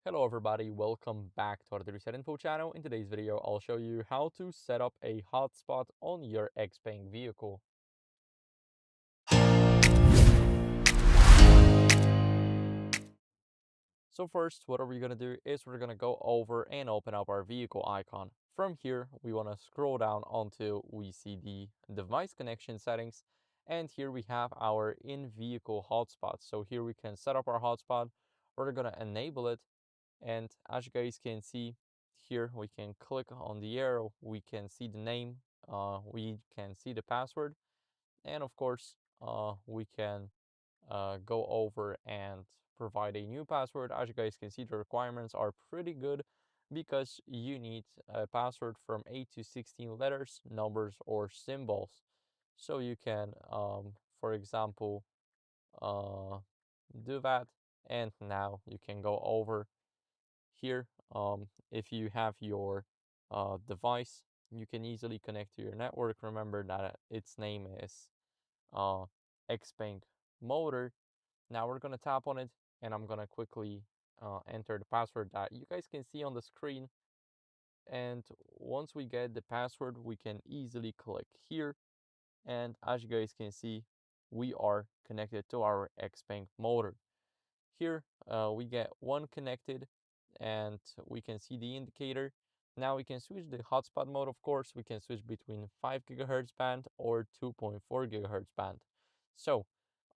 Hello everybody, welcome back to our 37 Info channel. In today's video, I'll show you how to set up a hotspot on your XPeng vehicle. So first, what are we going to do is we're going to go over and open up our vehicle icon. From here, we want to scroll down until we see the device connection settings. And here we have our in-vehicle hotspot. So here we can set up our hotspot. We're going to enable it. And as you guys can see here, we can click on the arrow, we can see the name, we can see the password, and of course, we can go over and provide a new password. As you guys can see, the requirements are pretty good because you need a password from 8 to 16 letters, numbers, or symbols. So you can, for example, uh, do that. And now you can go over here. If you have your device, you can easily connect to your network. Remember that its name is uh, XPeng motor. Now we're gonna tap on it, and I'm gonna quickly enter the password that you guys can see on the screen. And once we get the password, we can easily click here. And as you guys can see, we are connected to our XPeng motor. Here we get one connected and we can see the indicator. Now we can switch the hotspot mode, of course. We can switch between 5 gigahertz band or 2.4 gigahertz band. So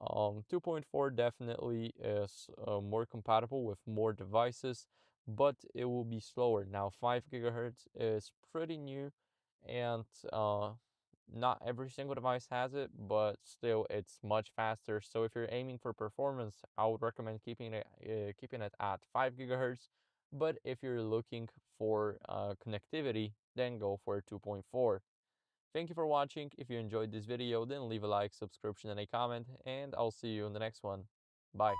2.4 definitely is more compatible with more devices, but it will be slower. Now 5 gigahertz is pretty new and not every single device has it, but still it's much faster. So if you're aiming for performance, I would recommend keeping it at 5 gigahertz. But if you're looking for connectivity, then go for 2.4. Thank you for watching. If you enjoyed this video, then leave a like, subscription, and a comment, and I'll see you in the next one. Bye.